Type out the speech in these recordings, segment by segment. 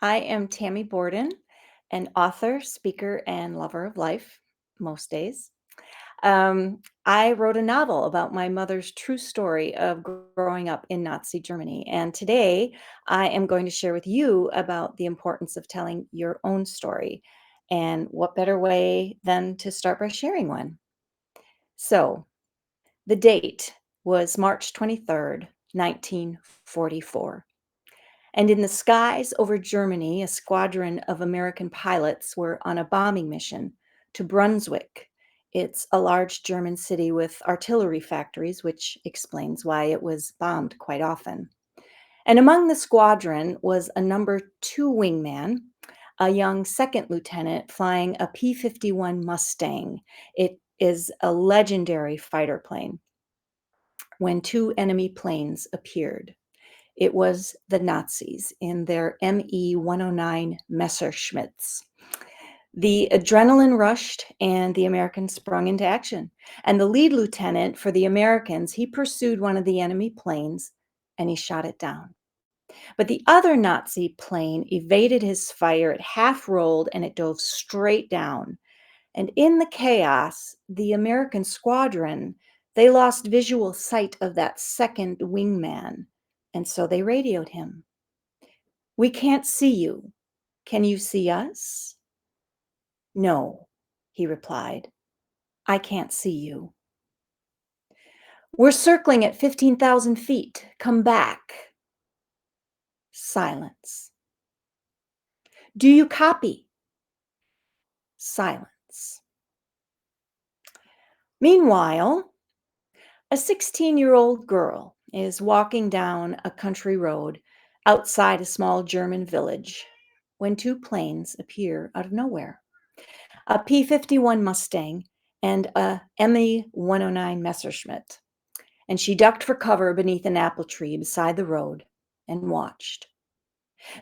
I am Tammy Borden, an author, speaker, and lover of life most days. I wrote a novel about my mother's true story of growing up in Nazi Germany. And today I am going to share with you about the importance of telling your own story. And what better way than to start by sharing one? So, the date was March 23rd, 1944. And in the skies over Germany, a squadron of American pilots were on a bombing mission to Brunswick. It's a large German city with artillery factories, which explains why it was bombed quite often. And among the squadron was a number 2 wingman, a young second lieutenant flying a P-51 Mustang. It is a legendary fighter plane when 2 enemy planes appeared. It was the Nazis in their ME 109 Messerschmitts. The adrenaline rushed and the Americans sprung into action. And the lead lieutenant for the Americans, he pursued one of the enemy planes and he shot it down. But the other Nazi plane evaded his fire. It half rolled and it dove straight down. And in the chaos, the American squadron, they lost visual sight of that second wingman. And so they radioed him. "We can't see you. Can you see us?" "No," he replied. "I can't see you." "We're circling at 15,000 feet. Come back." Silence. "Do you copy?" Silence. Meanwhile, a 16-year-old girl is walking down a country road outside a small German village when 2 planes appear out of nowhere. A P-51 Mustang and a ME 109 Messerschmitt. And she ducked for cover beneath an apple tree beside the road and watched.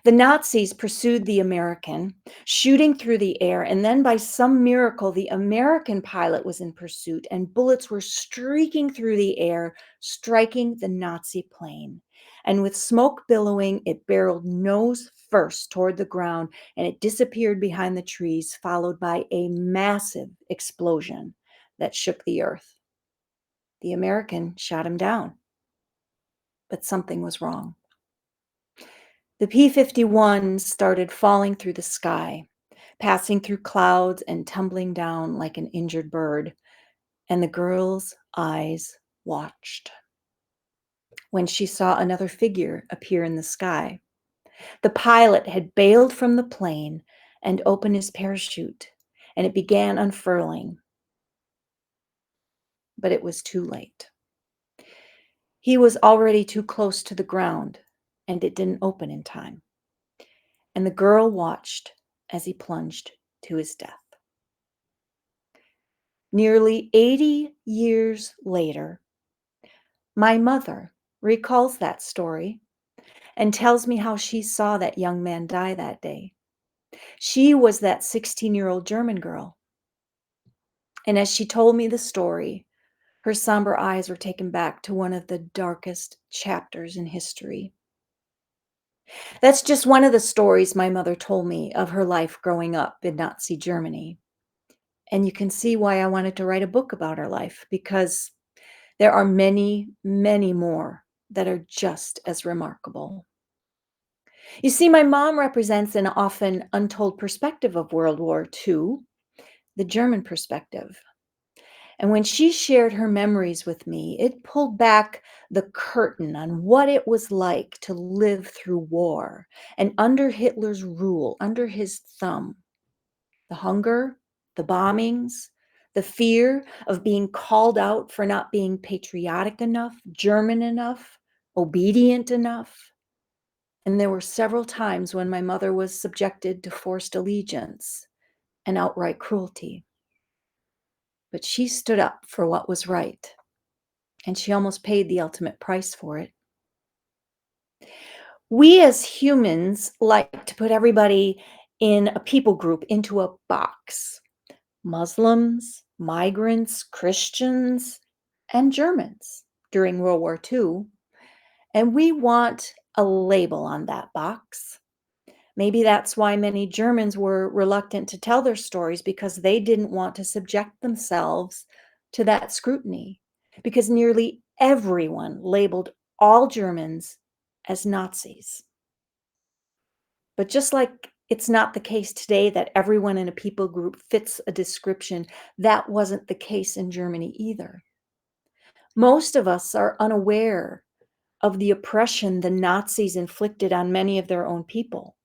The Nazis pursued the American, shooting through the air, and then by some miracle, the American pilot was in pursuit, and bullets were streaking through the air, striking the Nazi plane. And with smoke billowing, it barreled nose first toward the ground, and it disappeared behind the trees, followed by a massive explosion that shook the earth. The American shot him down, but something was wrong. The P-51 started falling through the sky, passing through clouds and tumbling down like an injured bird, and the girl's eyes watched when she saw another figure appear in the sky. The pilot had bailed from the plane and opened his parachute, and it began unfurling, but it was too late. He was already too close to the ground, and it didn't open in time. And the girl watched as he plunged to his death. Nearly 80 years later, my mother recalls that story and tells me how she saw that young man die that day. She was that 16-year-old German girl. And as she told me the story, her somber eyes were taken back to one of the darkest chapters in history. That's just one of the stories my mother told me of her life growing up in Nazi Germany. And you can see why I wanted to write a book about her life, because there are many, many more that are just as remarkable. You see, my mom represents an often untold perspective of World War II, the German perspective. And when she shared her memories with me, it pulled back the curtain on what it was like to live through war and under Hitler's rule, under his thumb. The hunger, the bombings, the fear of being called out for not being patriotic enough, German enough, obedient enough. And there were several times when my mother was subjected to forced allegiance and outright cruelty. But she stood up for what was right, and she almost paid the ultimate price for it. We as humans like to put everybody in a people group into a box. Muslims, migrants, Christians, and Germans during World War II. And we want a label on that box. Maybe that's why many Germans were reluctant to tell their stories because they didn't want to subject themselves to that scrutiny. Because nearly everyone labeled all Germans as Nazis. But just like it's not the case today that everyone in a people group fits a description, that wasn't the case in Germany either. Most of us are unaware of the oppression the Nazis inflicted on many of their own people.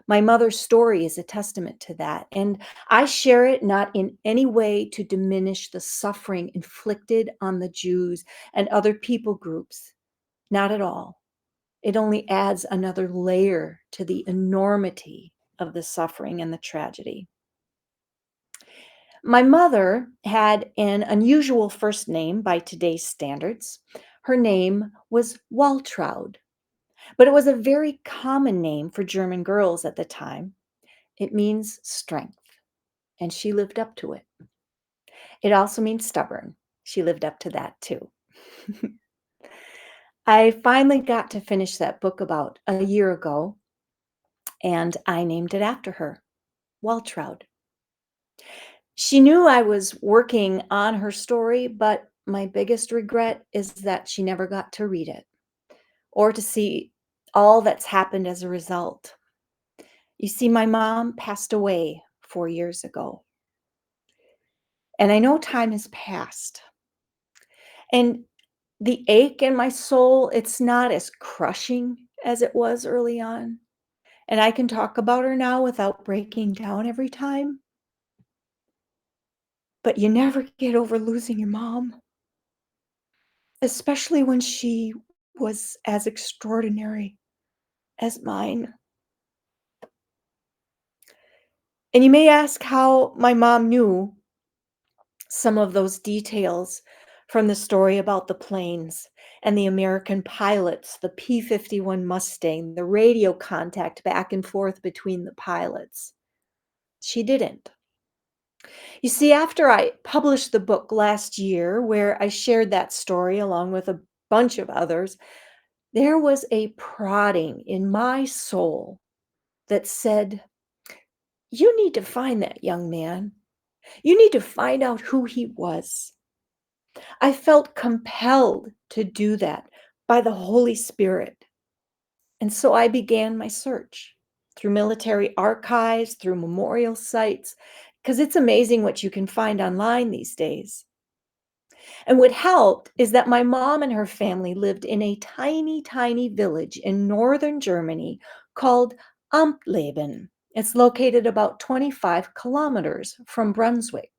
My mother's story is a testament to that, and I share it not in any way to diminish the suffering inflicted on the Jews and other people groups, not at all. It only adds another layer to the enormity of the suffering and the tragedy. My mother had an unusual first name by today's standards. Her name was Waltraud, but it was a very common name for German girls at the time. It means strength, and she lived up to it. It also means stubborn. She lived up to that too. I finally got to finish that book about a year ago, and I named it after her, Waltraud. She knew I was working on her story, but my biggest regret is that she never got to read it or to see all that's happened as a result. You see, my mom passed away 4 years ago, and I know time has passed. And the ache in my soul, it's not as crushing as it was early on. And I can talk about her now without breaking down every time. But you never get over losing your mom, especially when she was as extraordinary as mine. And you may ask how my mom knew some of those details from the story about the planes and the American pilots, the P-51 Mustang, the radio contact back and forth between the pilots. She didn't. You see, after I published the book last year, where I shared that story along with a bunch of others, there was a prodding in my soul that said, "You need to find that young man. You need to find out who he was." I felt compelled to do that by the Holy Spirit. And so I began my search through military archives, through memorial sites, because it's amazing what you can find online these days. And what helped is that my mom and her family lived in a tiny, tiny village in northern Germany called Amtleben. It's located about 25 kilometers from Brunswick.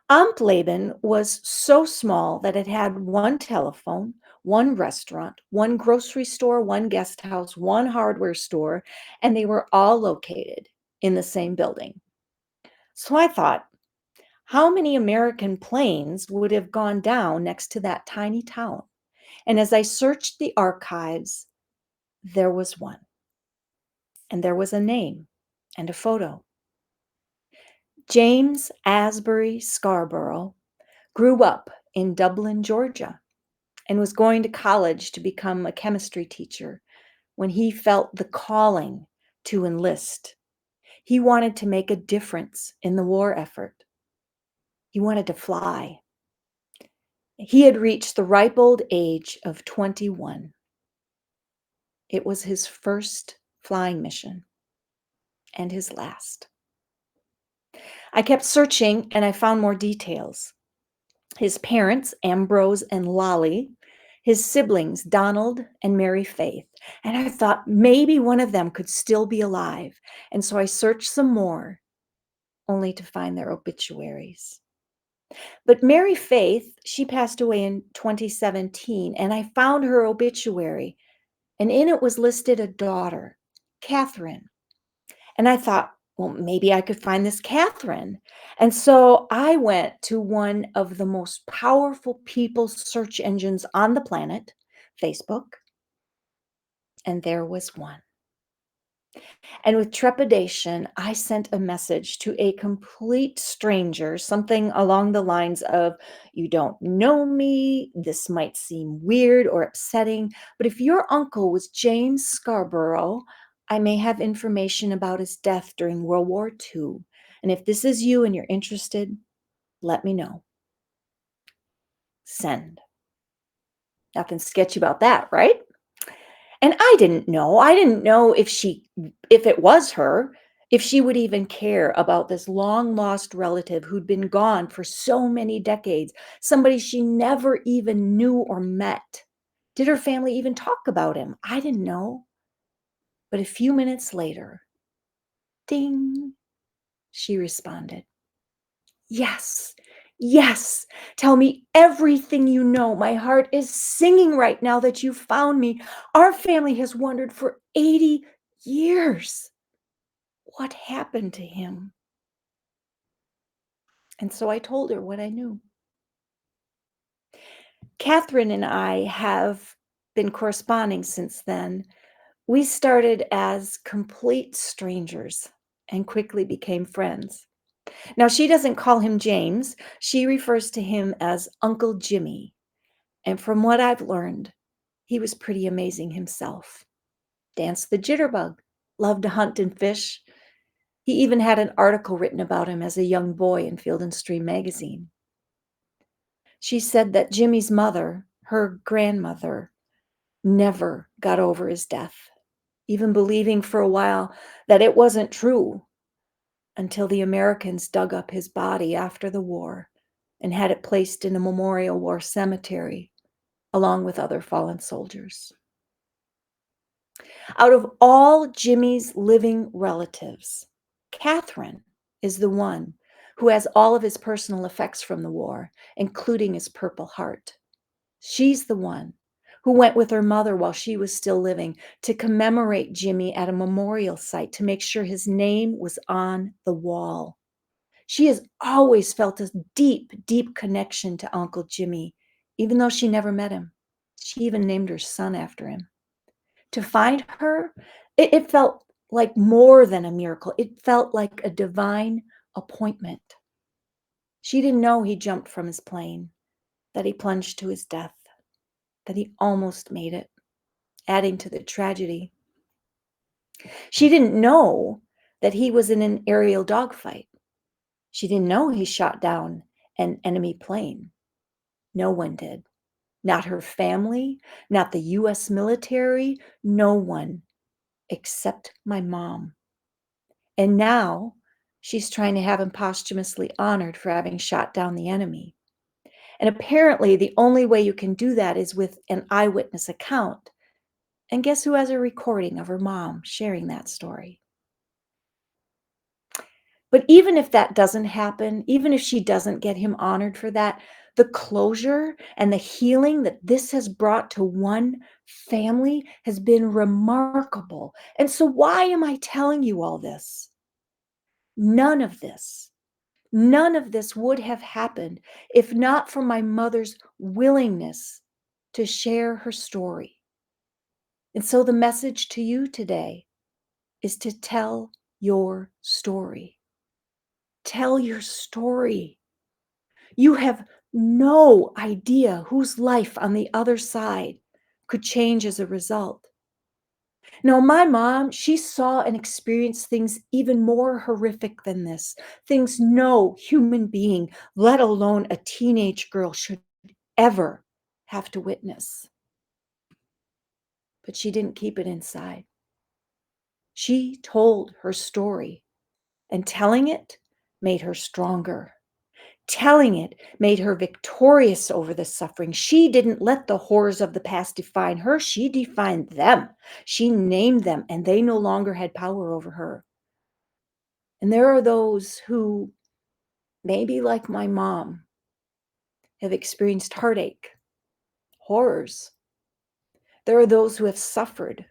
Amtleben was so small that it had one telephone, one restaurant, one grocery store, one guest house, one hardware store, and they were all located in the same building. So I thought, how many American planes would have gone down next to that tiny town? And as I searched the archives, there was one, and there was a name and a photo. James Asbury Scarborough grew up in Dublin, Georgia, and was going to college to become a chemistry teacher when he felt the calling to enlist. He wanted to make a difference in the war effort. He wanted to fly. He had reached the ripe old age of 21. It was his first flying mission and his last. I kept searching and I found more details. His parents, Ambrose and Lolly, his siblings, Donald and Mary Faith. And I thought maybe one of them could still be alive. And so I searched some more, only to find their obituaries. But Mary Faith, she passed away in 2017, and I found her obituary, and in it was listed a daughter, Catherine. And I thought, well, maybe I could find this Catherine. And so I went to one of the most powerful people search engines on the planet, Facebook, and there was one. And with trepidation, I sent a message to a complete stranger, something along the lines of, "You don't know me. This might seem weird or upsetting, but if your uncle was James Scarborough, I may have information about his death during World War II. And if this is you and you're interested, let me know. Send. Nothing sketchy about that, right? And I didn't know. I didn't know if it was her, if she would even care about this long lost relative who'd been gone for so many decades, somebody she never even knew or met. Did her family even talk about him? I didn't know. But a few minutes later, ding, she responded. Yes, yes. Tell me everything you know. My heart is singing right now that you found me. Our family has wondered for 80 years. What happened to him? And so I told her what I knew. Catherine and I have been corresponding since then. We started as complete strangers and quickly became friends. Now, she doesn't call him James, she refers to him as Uncle Jimmy. And from what I've learned, he was pretty amazing himself. Danced the jitterbug, loved to hunt and fish. He even had an article written about him as a young boy in Field and Stream magazine. She said that Jimmy's mother, her grandmother, never got over his death, even believing for a while that it wasn't true until the Americans dug up his body after the war and had it placed in a Memorial War cemetery along with other fallen soldiers. Out of all Jimmy's living relatives, Catherine is the one who has all of his personal effects from the war, including his Purple Heart. She's the one who went with her mother while she was still living to commemorate Jimmy at a memorial site to make sure his name was on the wall. She has always felt a deep, deep connection to Uncle Jimmy, even though she never met him. She even named her son after him. To find her, it felt like more than a miracle. It felt like a divine appointment. She didn't know he jumped from his plane, that he plunged to his death, that he almost made it, adding to the tragedy. She didn't know that he was in an aerial dogfight. She didn't know he shot down an enemy plane. No one did. Not her family, not the US military, no one except my mom. And now she's trying to have him posthumously honored for having shot down the enemy. And apparently, the only way you can do that is with an eyewitness account. And guess who has a recording of her mom sharing that story? But even if that doesn't happen, even if she doesn't get him honored for that, the closure and the healing that this has brought to one family has been remarkable. And so, why am I telling you all this? None of this, none of this would have happened if not for my mother's willingness to share her story. And so, the message to you today is to tell your story. Tell your story. You have no idea whose life on the other side could change as a result. Now, my mom, she saw and experienced things even more horrific than this, things no human being, let alone a teenage girl, should ever have to witness. But she didn't keep it inside. She told her story, and telling it made her stronger. Telling it made her victorious over the suffering. She didn't let the horrors of the past define her. She defined them. She named them, and they no longer had power over her. And there are those who, maybe like my mom, have experienced heartache, horrors. There are those who have suffered,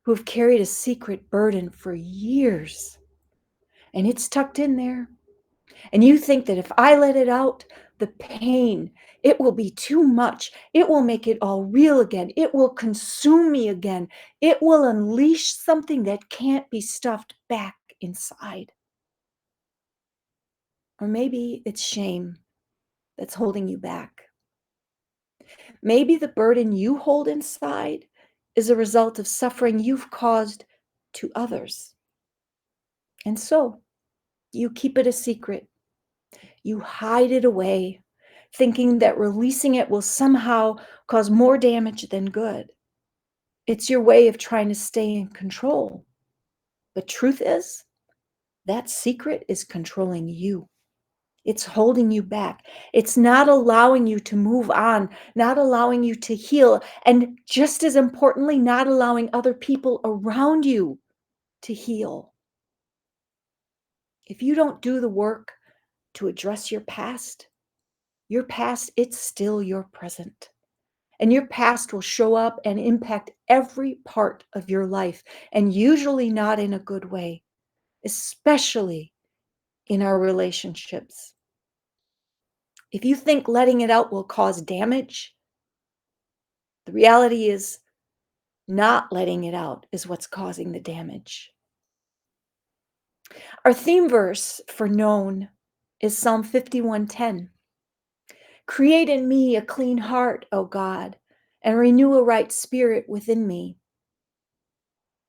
who have carried a secret burden for years, and it's tucked in there. And you think that if I let it out, the pain, it will be too much. It will make it all real again. It will consume me again. It will unleash something that can't be stuffed back inside. Or maybe it's shame that's holding you back. Maybe the burden you hold inside is a result of suffering you've caused to others. And so you keep it a secret. You hide it away, thinking that releasing it will somehow cause more damage than good. It's your way of trying to stay in control. The truth is, that secret is controlling you. It's holding you back. It's not allowing you to move on, not allowing you to heal, and just as importantly, not allowing other people around you to heal. If you don't do the work to address your past, it's still your present. And your past will show up and impact every part of your life, and usually not in a good way, especially in our relationships. If you think letting it out will cause damage, the reality is not letting it out is what's causing the damage. Our theme verse for known is Psalm 51:10. Create in me a clean heart, O God, and renew a right spirit within me.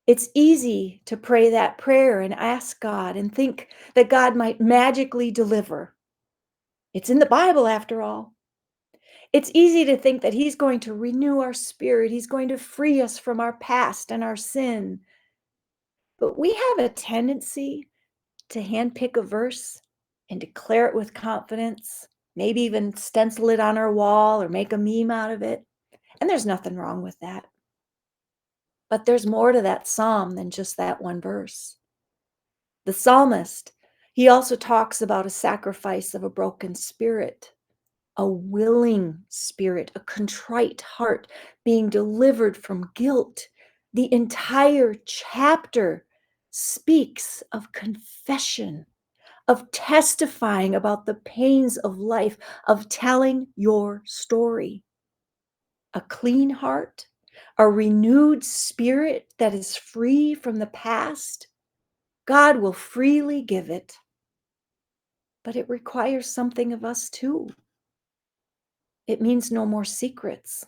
It's easy to pray that prayer and ask God and think that God might magically deliver. It's in the Bible, after all. It's easy to think that He's going to renew our spirit, He's going to free us from our past and our sin. But we have a tendency to handpick a verse and declare it with confidence, maybe even stencil it on our wall or make a meme out of it. And there's nothing wrong with that. But there's more to that psalm than just that one verse. The psalmist, he also talks about a sacrifice of a broken spirit, a willing spirit, a contrite heart being delivered from guilt. The entire chapter speaks of confession, of testifying about the pains of life, of telling your story. A clean heart, a renewed spirit that is free from the past, God will freely give it. But it requires something of us too. It means no more secrets,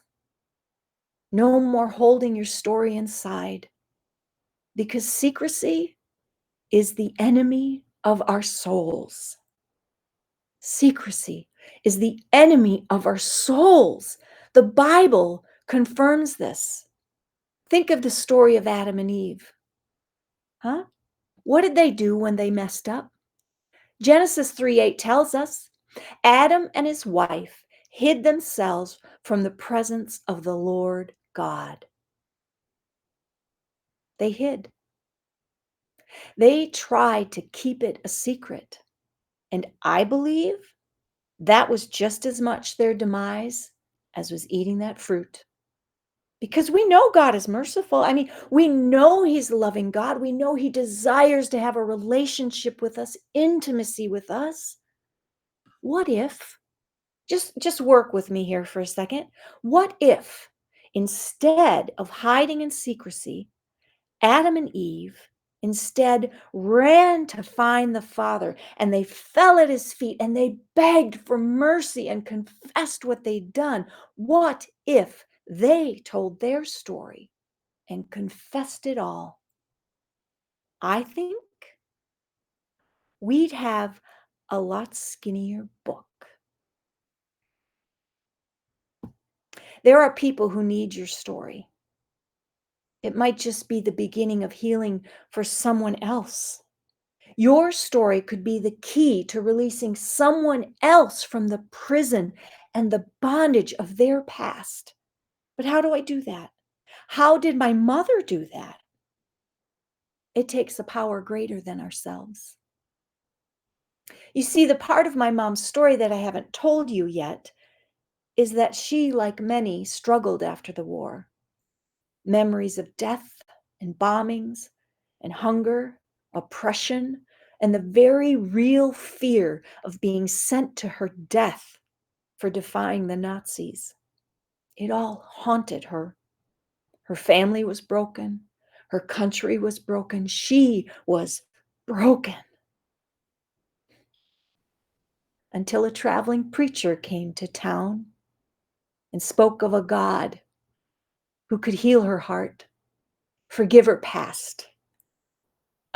no more holding your story inside, because secrecy is the enemy of our souls. Secrecy is the enemy of our souls. The Bible confirms this. Think of the story of Adam and Eve. Huh? What did they do when they messed up? Genesis 3:8 tells us Adam and his wife hid themselves from the presence of the Lord God. They hid. They tried to keep it a secret. And I believe that was just as much their demise as was eating that fruit. Because we know God is merciful. I mean, we know He's a loving God. We know He desires to have a relationship with us, intimacy with us. What if, just work with me here for a second. What if instead of hiding in secrecy, Adam and Eve instead ran to find the Father and they fell at His feet and they begged for mercy and confessed what they'd done? What if they told their story and confessed it all? I think we'd have a lot skinnier book. There are people who need your story. It might just be the beginning of healing for someone else. Your story could be the key to releasing someone else from the prison and the bondage of their past. But how do I do that? How did my mother do that? It takes a power greater than ourselves. You see, the part of my mom's story that I haven't told you yet is that she, like many, struggled after the war. Memories of death and bombings and hunger, oppression, and the very real fear of being sent to her death for defying the Nazis. It all haunted her. Her family was broken. Her country was broken. She was broken. Until a traveling preacher came to town and spoke of a God who could heal her heart, forgive her past,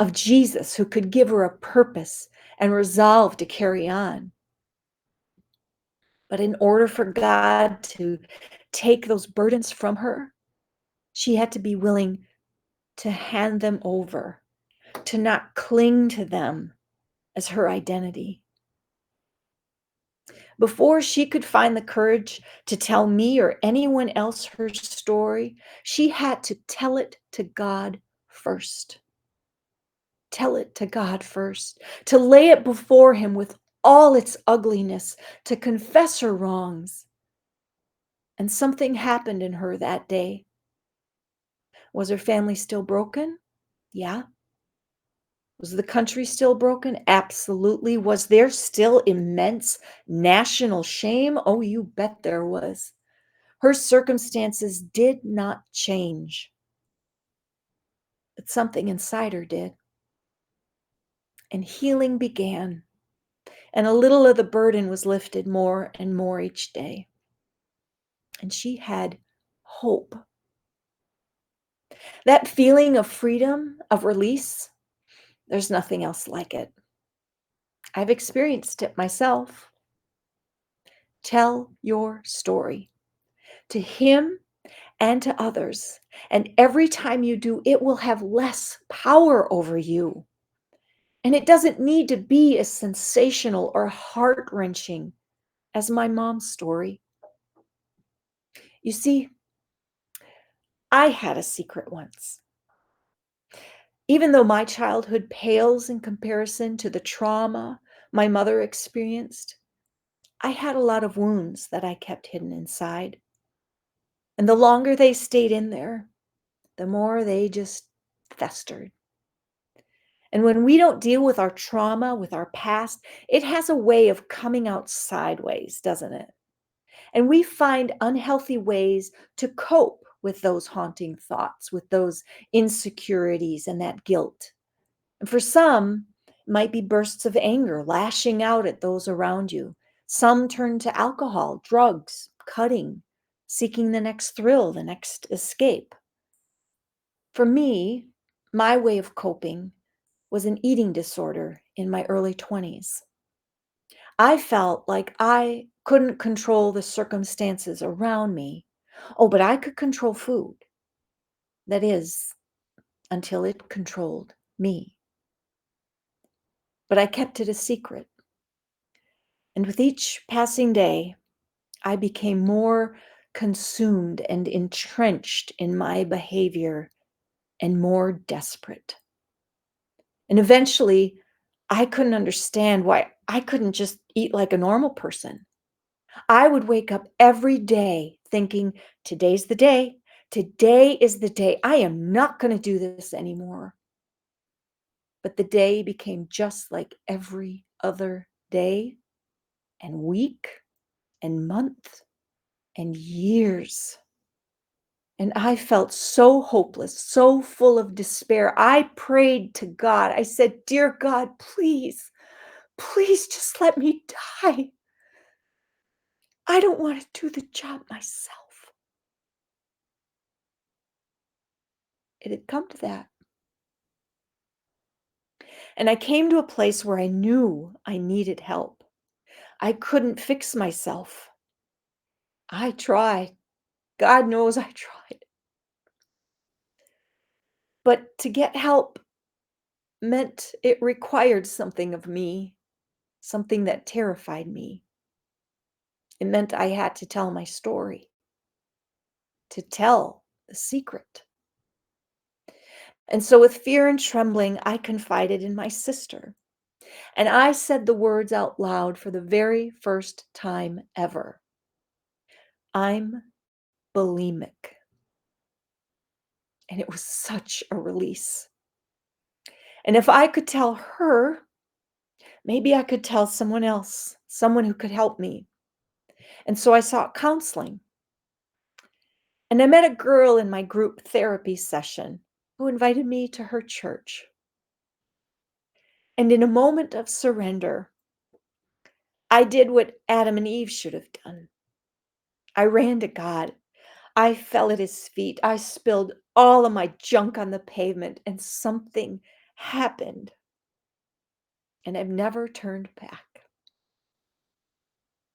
of Jesus who could give her a purpose and resolve to carry on. But in order for God to take those burdens from her, she had to be willing to hand them over, to not cling to them as her identity. Before she could find the courage to tell me or anyone else her story, she had to tell it to God first. Tell it to God first, to lay it before Him with all its ugliness, to confess her wrongs. And something happened in her that day. Was her family still broken? Yeah. Was the country still broken? Absolutely. Was there still immense national shame? Oh, you bet there was. Her circumstances did not change, but something inside her did. And healing began, and a little of the burden was lifted more and more each day. And she had hope. That feeling of freedom, of release, there's nothing else like it. I've experienced it myself. Tell your story to Him and to others. And every time you do, it will have less power over you. And it doesn't need to be as sensational or heart wrenching as my mom's story. You see, I had a secret once. Even though my childhood pales in comparison to the trauma my mother experienced, I had a lot of wounds that I kept hidden inside. And the longer they stayed in there, the more they just festered. And when we don't deal with our trauma, with our past, it has a way of coming out sideways, doesn't it? And we find unhealthy ways to cope with those haunting thoughts, with those insecurities and that guilt. And for some, it might be bursts of anger, lashing out at those around you. Some turn to alcohol, drugs, cutting, seeking the next thrill, the next escape. For me, my way of coping was an eating disorder in my early 20s. I felt like I couldn't control the circumstances around me. Oh, but I could control food. That is, until it controlled me. But I kept it a secret. And with each passing day, I became more consumed and entrenched in my behavior and more desperate. And eventually, I couldn't understand why I couldn't just eat like a normal person. I would wake up every day thinking, today's the day. Today is the day. I am not going to do this anymore. But the day became just like every other day and week and month and years. And I felt so hopeless, so full of despair. I prayed to God. I said, Dear God, please, please just let me die. I don't want to do the job myself. It had come to that. And I came to a place where I knew I needed help. I couldn't fix myself. I tried. God knows I tried. But to get help meant it required something of me, something that terrified me. It meant I had to tell my story, to tell the secret. And so, with fear and trembling, I confided in my sister. And I said the words out loud for the very first time ever. I'm bulimic. And it was such a release. And if I could tell her, maybe I could tell someone else, someone who could help me. And so I sought counseling. And I met a girl in my group therapy session who invited me to her church. And in a moment of surrender, I did what Adam and Eve should have done. I ran to God. I fell at his feet. I spilled all of my junk on the pavement, and something happened, and I've never turned back.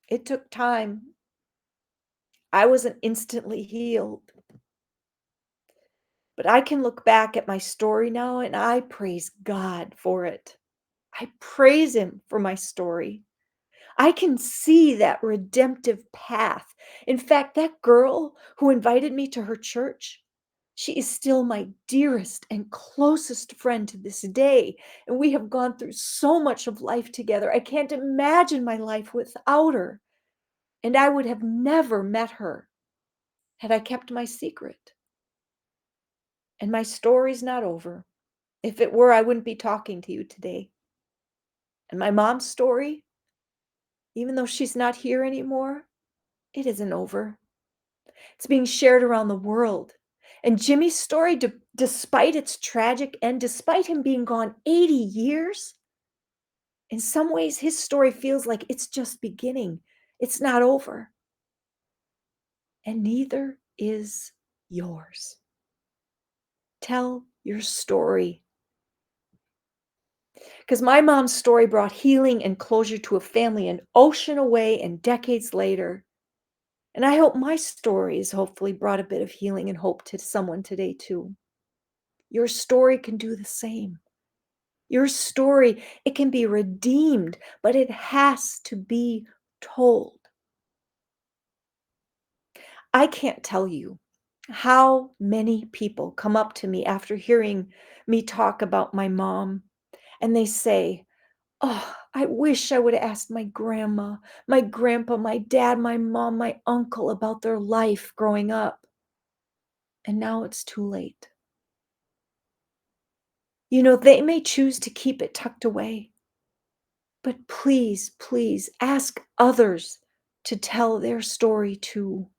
It took time. I wasn't instantly healed, but I can look back at my story now and I praise God for it. I praise Him for my story. I can see that redemptive path. In fact, that girl who invited me to her church, she is still my dearest and closest friend to this day. And we have gone through so much of life together. I can't imagine my life without her. And I would have never met her had I kept my secret. And my story's not over. If it were, I wouldn't be talking to you today. And my mom's story, even though she's not here anymore, it isn't over. It's being shared around the world. And Jimmy's story, despite its tragic end, despite him being gone 80 years, in some ways his story feels like it's just beginning. It's not over. And neither is yours. Tell your story. Because my mom's story brought healing and closure to a family an ocean away and decades later. And I hope my story has hopefully brought a bit of healing and hope to someone today, too. Your story can do the same. Your story, it can be redeemed, but it has to be told. I can't tell you how many people come up to me after hearing me talk about my mom, and they say, "Oh, I wish I would have asked my grandma, my grandpa, my dad, my mom, my uncle about their life growing up. And now it's too late." They may choose to keep it tucked away, but please, please ask others to tell their story too.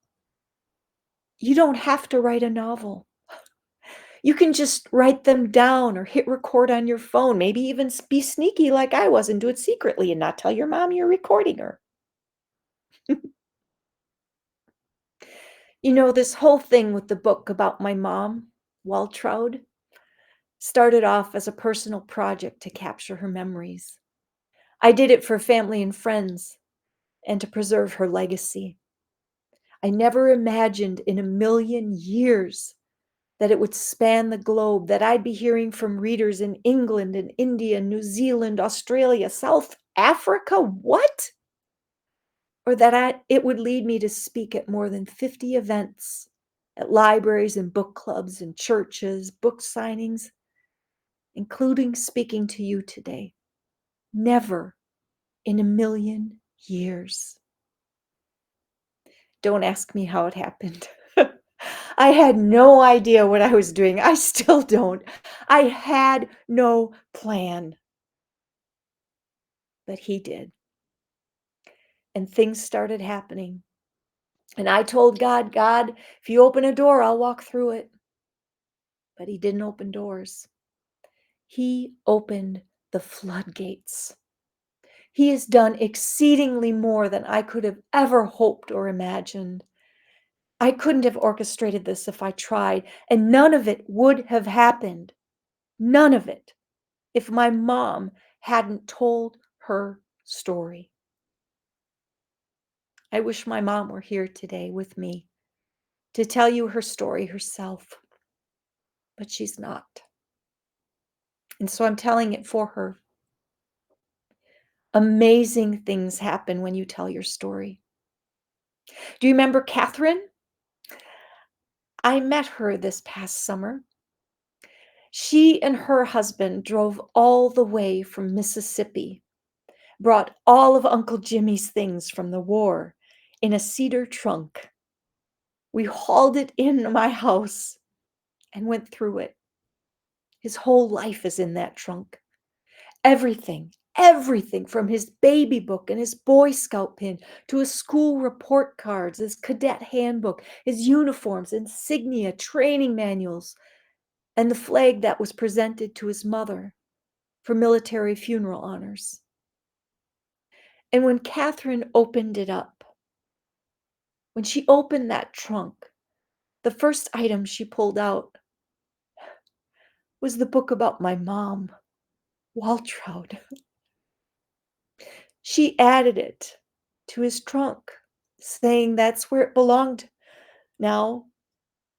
You don't have to write a novel. You can just write them down or hit record on your phone, maybe even be sneaky like I was and do it secretly and not tell your mom you're recording her. This whole thing with the book about my mom, Waltraud, started off as a personal project to capture her memories. I did it for family and friends and to preserve her legacy. I never imagined in a million years that it would span the globe, that I'd be hearing from readers in England and India, New Zealand, Australia, South Africa, what? Or that it would lead me to speak at more than 50 events, at libraries and book clubs and churches, book signings, including speaking to you today. Never in a million years. Don't ask me how it happened. I had no idea what I was doing. I still don't. I had no plan. But he did. And things started happening. And I told God, "God, if you open a door, I'll walk through it." But he didn't open doors. He opened the floodgates. He has done exceedingly more than I could have ever hoped or imagined. I couldn't have orchestrated this if I tried, and none of it would have happened. None of it. If my mom hadn't told her story. I wish my mom were here today with me to tell you her story herself, but she's not. And so I'm telling it for her. Amazing things happen when you tell your story. Do you remember Catherine? I met her this past summer. She and her husband drove all the way from Mississippi, brought all of Uncle Jimmy's things from the war in a cedar trunk. We hauled it in my house and went through it. His whole life is in that trunk. Everything from his baby book and his Boy Scout pin to his school report cards, his cadet handbook, his uniforms, insignia, training manuals, and the flag that was presented to his mother for military funeral honors. And when Catherine opened it up, when she opened that trunk, the first item she pulled out was the book about my mom, Waltraud. She added it to his trunk, saying that's where it belonged now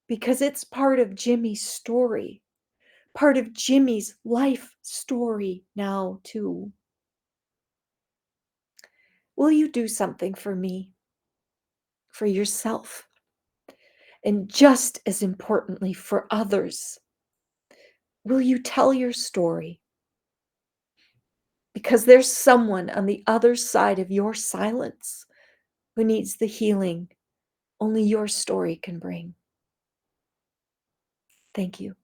because it's part of Jimmy's story, part of Jimmy's life story now, too. Will you do something for me, for yourself, and just as importantly, for others? Will you tell your story? Because there's someone on the other side of your silence who needs the healing only your story can bring. Thank you.